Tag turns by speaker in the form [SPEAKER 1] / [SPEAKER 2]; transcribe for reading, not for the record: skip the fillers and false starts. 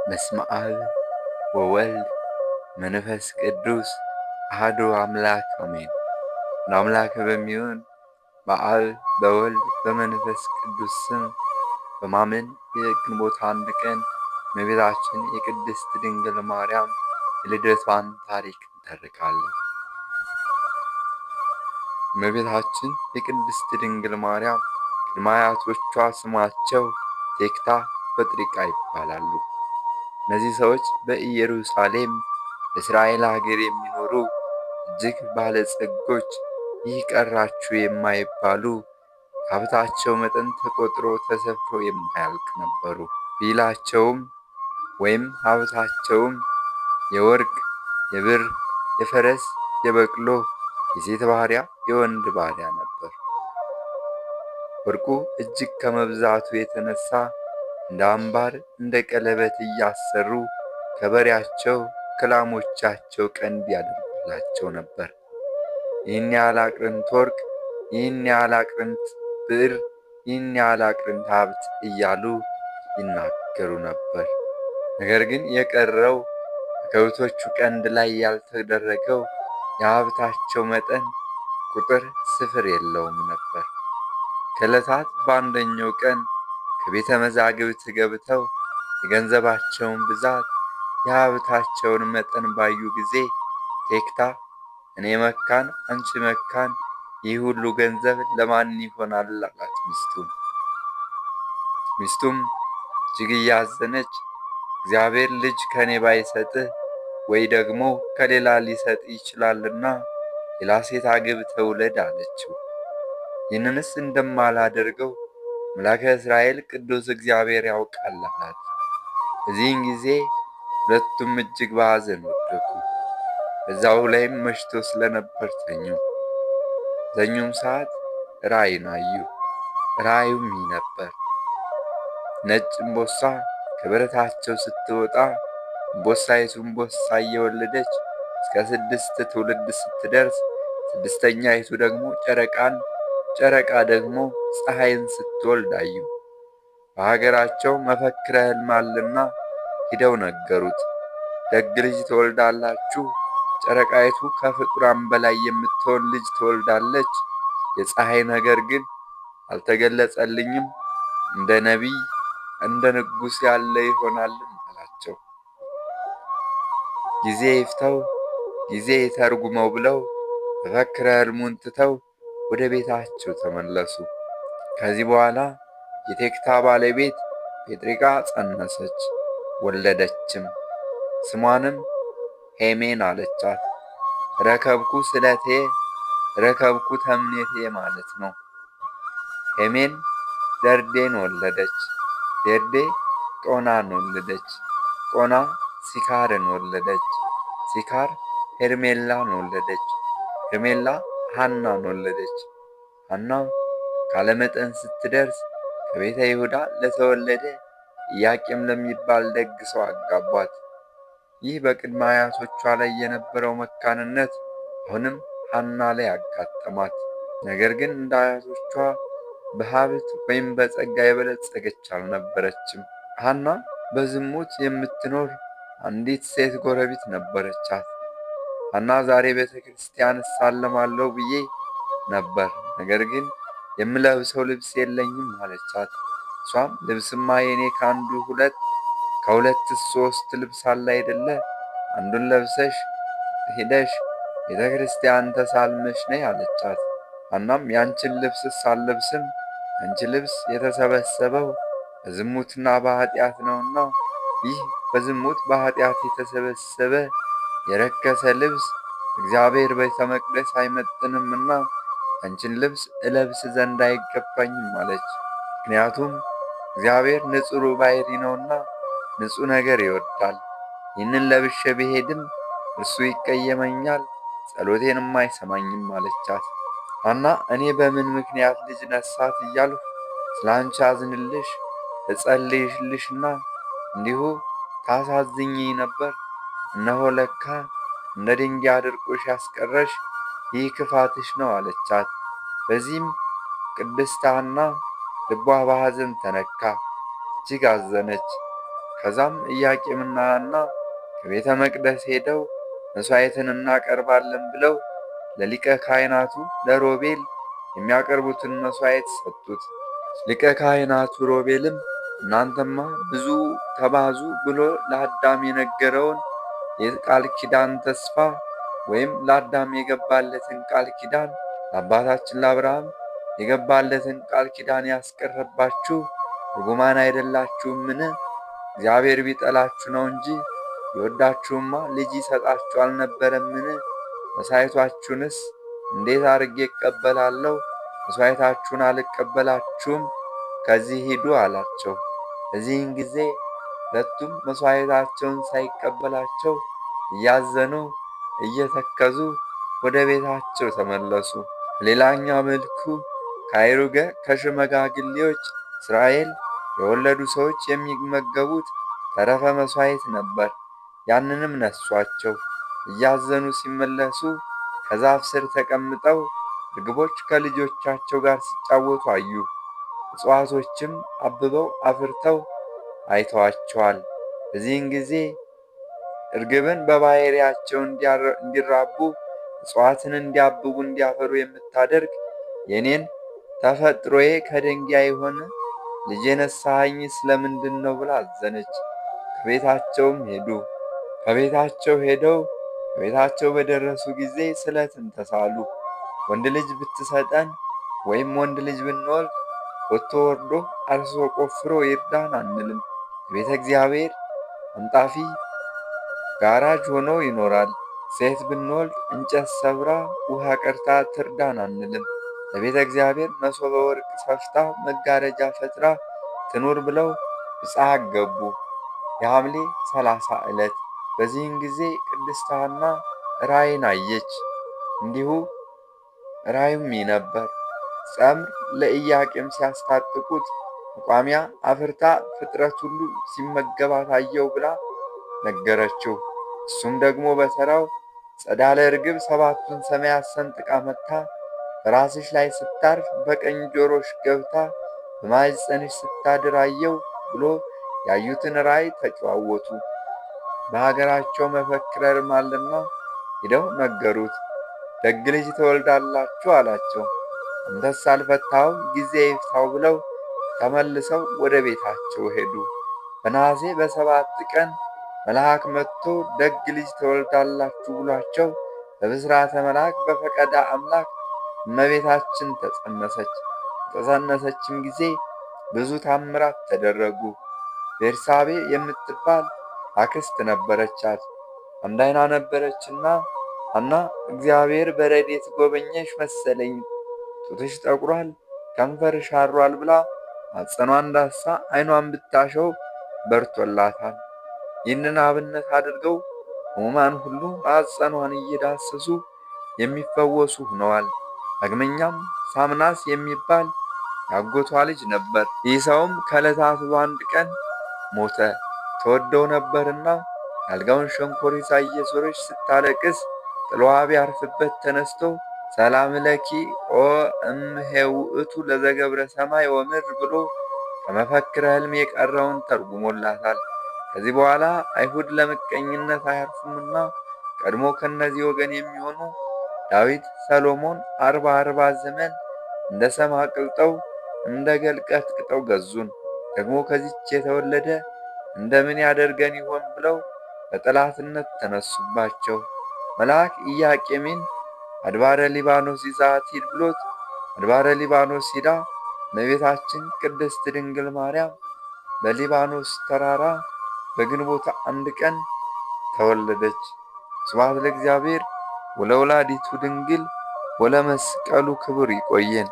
[SPEAKER 1] በስመ አብ ወወልድ መንፈስ ቅዱስ አሐዱ አምላክ አሜን። ለአምላክ በሚሆን በአብ በወልድ በመንፈስ ቅዱስ ስም በማመን የግንቦት አንድ ቀን እመቤታችን የቅድስት ድንግል ማርያም የልደቷን ታሪክ እንተርካለን። እመቤታችን የቅድስት ድንግል ማርያም ቅድመ አያቶቿ ስማቸው ቴክታ በጥሪቃ ይባላሉ። እነዚህ ሰዎች በኢየሩሳሌም በእስራኤል ሀገር የሚኖሩ እጅግ ባለጸጎች፣ ይህ ቀራችሁ የማይባሉ ሀብታቸው መጠን ተቆጥሮ ተሰፍሮ የማያልቅ ነበሩ። ቢላቸውም ወይም ሀብታቸውም የወርቅ፣ የብር፣ የፈረስ፣ የበቅሎ፣ የሴት ባሪያ፣ የወንድ ባሪያ ነበር። ወርቁ እጅግ ከመብዛቱ የተነሳ እንደ አምባር እንደ ቀለበት እያሰሩ ከበሬያቸው ከላሞቻቸው ቀንድ ያደርጉላቸው ነበር። ይህን ያህል አቅርንት ወርቅ፣ ይህን ያህል አቅርንት ብር፣ ይህን ያህል አቅርንት ሀብት እያሉ ይናገሩ ነበር። ነገር ግን የቀረው በከብቶቹ ቀንድ ላይ ያልተደረገው የሀብታቸው መጠን ቁጥር ስፍር የለውም ነበር። ከዕለታት በአንደኛው ቀን ከቤተ መዛግብት ገብተው የገንዘባቸውን ብዛት የሀብታቸውን መጠን ባዩ ጊዜ ቴክታ እኔ መካን፣ አንቺ መካን፣ ይህ ሁሉ ገንዘብ ለማን ይሆናል አላት ሚስቱም እጅግ እያዘነች እግዚአብሔር ልጅ ከእኔ ባይሰጥህ ወይ ደግሞ ከሌላ ሊሰጥ ይችላልና ሌላ ሴት አግብተህ ውለድ አለችው። ይህንንስ እንደማላደርገው አምላከ እስራኤል ቅዱስ እግዚአብሔር ያውቃል አላት። በዚህን ጊዜ ሁለቱም እጅግ በሐዘን ወደቁ። በዛው ላይም መሽቶ ስለነበር ተኙ። በተኙም ሰዓት ራእይን አዩ። ራእዩም ይህ ነበር። ነጭ እምቦሳ ከበረታቸው ስትወጣ እምቦሳይቱ እምቦሳ እየወለደች እስከ 6 ትውልድ ስትደርስ፣ ስድስተኛይቱ ደግሞ ጨረቃን፣ ጨረቃ ደግሞ ፀሐይን ስትወልድ አዩ። በሀገራቸው መፈክረ ሕልም አለና ሂደው ነገሩት። ደግ ልጅ ትወልዳላችሁ፣ ጨረቃይቱ ከፍጡራን በላይ የምትሆን ልጅ ትወልዳለች። የፀሐይ ነገር ግን አልተገለጸልኝም፣ እንደ ነቢይ እንደ ንጉሥ ያለ ይሆናልም አላቸው። ጊዜ ይፍተው ጊዜ ይተርጉመው ብለው መፈክረ ሕልሙን ትተው ወደ ቤታቸው ተመለሱ። ከዚህ በኋላ የቴክታ ባለቤት ጴጥሪቃ ጸነሰች፣ ወለደችም። ስሟንም ሄሜን አለቻት። ረከብኩ ስለቴ ረከብኩ ተምኔቴ ማለት ነው። ሄሜን ደርዴን ወለደች። ደርዴ ቆናን ወለደች። ቆና ሲካርን ወለደች። ሲካር ሄርሜላን ወለደች። ሄርሜላ ሐናን ወለደች። ሐና ካለመጠን ስትደርስ ከቤተ ይሁዳ ለተወለደ ኢያቄም ለሚባል ደግ ሰው አጋቧት። ይህ በቅድመ አያቶቿ ላይ የነበረው መካንነት አሁንም ሐና ላይ አጋጠማት። ነገር ግን እንደ አያቶቿ በሀብት ወይም በጸጋ የበለጸገች አልነበረችም። ሐና በዝሙት የምትኖር አንዲት ሴት ጎረቤት ነበረቻት። ሐና ዛሬ ቤተ ክርስቲያን እሳለማለሁ ብዬ ነበር፣ ነገር ግን የምለብሰው ልብስ የለኝም አለቻት። እሷም ልብስማ የኔ ከአንዱ ሁለት ከሁለት ሶስት ልብስ አለ አይደለ? አንዱን ለብሰሽ ሄደሽ ቤተ ክርስቲያን ተሳልመሽ ነይ አለቻት። ሐናም ያንቺን ልብስ አልለብስም፣ አንቺ ልብስ የተሰበሰበው በዝሙትና በኃጢአት ነውና ይህ በዝሙት በኃጢአት የተሰበሰበ የረከሰ ልብስ እግዚአብሔር ቤተ መቅደስ አይመጥንምና አንቺን ልብስ እለብስ ዘንድ አይገባኝም አለች። ምክንያቱም እግዚአብሔር ንጹሕ ባሕርይ ነውና ንጹሕ ነገር ይወዳል። ይህንን ለብሼ ብሄድም እርሱ ይቀየመኛል፣ ጸሎቴንም አይሰማኝም አለቻት። ሐና እኔ በምን ምክንያት ልጅ ነሳት እያልሁ ስለ አንቺ አዝንልሽ እጸልይልሽና እንዲሁ ታሳዝኝኝ ነበር። እነሆ ለካ እንደ ድንጋይ አድርቆሽ ያስቀረሽ ይህ ክፋትሽ ነው አለቻት። በዚህም ቅድስት ሐና ልቧ በሐዘን ተነካ፣ እጅግ አዘነች። ከዛም ኢያቄምና ሐና ከቤተ መቅደስ ሄደው መሥዋዕትን እናቀርባለን ብለው ለሊቀ ካህናቱ ለሮቤል የሚያቀርቡትን መሥዋዕት ሰጡት። ሊቀ ካህናቱ ሮቤልም እናንተማ ብዙ ተባዙ ብሎ ለአዳም የነገረውን የቃል ኪዳን ተስፋ ወይም ለአዳም የገባለትን ቃል ኪዳን ለአባታችን ለአብርሃም የገባለትን ቃል ኪዳን ያስቀረባችሁ ርጉማን አይደላችሁምን? እግዚአብሔር ቢጠላችሁ ነው እንጂ ቢወዳችሁማ ልጅ ይሰጣችሁ አልነበረምን? መሥዋዕታችሁንስ እንዴት አድርጌ እቀበላለሁ? መሥዋዕታችሁን አልቀበላችሁም፣ ከዚህ ሂዱ አላቸው። በዚህን ጊዜ ሁለቱም መሥዋዕታቸውን ሳይቀበላቸው እያዘኑ እየተከዙ ወደ ቤታቸው ተመለሱ። ሌላኛው መልኩ ከአይሩገ ከሽማግሌዎች እስራኤል የወለዱ ሰዎች የሚመገቡት ተረፈ መሥዋዕት ነበር። ያንንም ነሷቸው። እያዘኑ ሲመለሱ ከዛፍ ስር ተቀምጠው ርግቦች ከልጆቻቸው ጋር ሲጫወቱ አዩ። እጽዋቶችም አብበው አፍርተው አይተዋቸዋል። በዚህን ጊዜ እርግብን በባሕርያቸው እንዲራቡ እጽዋትን እንዲያብቡ እንዲያፈሩ የምታደርግ የኔን ተፈጥሮዬ ከድንጋይ የሆነ ልጅ የነሳኸኝ ስለምንድን ነው ብላ አዘነች። ከቤታቸውም ሄዱ። ከቤታቸው በደረሱ ጊዜ ስለትን ተሳሉ። ወንድ ልጅ ብትሰጠን ወይም ወንድ ልጅ ብንወልድ ወጥቶ ወርዶ አርሶ ቆፍሮ ይርዳን አንልም። ቤተ እግዚአብሔር አንጣፊ ጋራጅ ሆኖ ይኖራል። ሴት ብንወልድ እንጨት ሰብራ ውሃ ቀድታ ትርዳን አንልም። ለቤተ እግዚአብሔር መሶበ ወርቅ ሰፍታ መጋረጃ ፈጥራ ትኑር ብለው ብፅዓት ገቡ። የሐምሌ 30 ዕለት። በዚህን ጊዜ ቅድስት ሐና ራእይን አየች። እንዲሁ ራእዩም ይህ ነበር። ጸምር ለኢያቄም ሲያስታጥቁት መቋሚያ አፍርታ ፍጥረት ሁሉ ሲመገባት አየው ብላ ነገረችው። እሱም ደግሞ በተራው ጸዳለ ርግብ 7ቱን ሰማያት ሰንጥቃ መታ በራስሽ ላይ ስታርፍ በቀኝ ጆሮሽ ገብታ በማኅፀንሽ ስታድር አየው ብሎ ያዩትን ራእይ ተጨዋወቱ። በሀገራቸው መፈክረ ርማልና ሂደው ነገሩት። ደግ ልጅ ትወልዳላችሁ አላቸው። አንተስ አልፈታኸውም፣ ጊዜ ይፍታው ብለው ተመልሰው ወደ ቤታቸው ሄዱ። በነሐሴ በ7 ቀን መልአክ መጥቶ ደግ ልጅ ትወልዳላችሁ ብሏቸው በብስራተ መልአክ በፈቃደ አምላክ እመቤታችን ተጸነሰች። በተጸነሰችም ጊዜ ብዙ ታምራት ተደረጉ። ቤርሳቤ የምትባል አክስት ነበረቻት። አንድ ዓይኗ ነበረችና ሐና እግዚአብሔር በረድኤት ጎበኘሽ መሰለኝ፣ ጡትሽ ጠቁሯል፣ ከንፈርሽ አሯል ብላ ማኅፀኗን ዳሳ ዓይኗን ብታሸው በርቶላታል። ይህንን አብነት አድርገው ሕሙማን ሁሉ ማኅፀኗን እየዳሰሱ የሚፈወሱ ሆነዋል። ዳግመኛም ሳምናስ የሚባል ያጎቷ ልጅ ነበር። ይህ ሰውም ከዕለታት በአንድ ቀን ሞተ። ተወደው ነበርና የአልጋውን ሸንኮሪታ እየዞረች ስታለቅስ ጥሏዋ ቢያርፍበት ተነስቶ ሰላም ለኪ ኦ እምኄውእቱ ለዘገብረ ሰማይ ወምድር ብሎ ከመፈክረ ሕልም የቀረውን ተርጉሞላታል። ከዚህ በኋላ አይሁድ ለምቀኝነት አያርፉምና ቀድሞ ከእነዚህ ወገን የሚሆኑ ዳዊት፣ ሰሎሞን 40 ዘመን እንደ ሰም አቅልጠው እንደ ገል ቀጥቅጠው ገዙን። ደግሞ ከዚች የተወለደ እንደምን ያደርገን ይሆን ብለው በጠላትነት ተነሱባቸው። መልአክ ኢያቄምን አድባረ ሊባኖስ ይዛት ሂድ ብሎት አድባረ ሊባኖስ ሂዳ እመቤታችን ቅድስት ድንግል ማርያም በሊባኖስ ተራራ በግንቦት 1 ቀን ተወለደች። ስብሐት ለእግዚአብሔር ወለወላዲቱ ድንግል ወለመስቀሉ ክቡር። ይቆየን።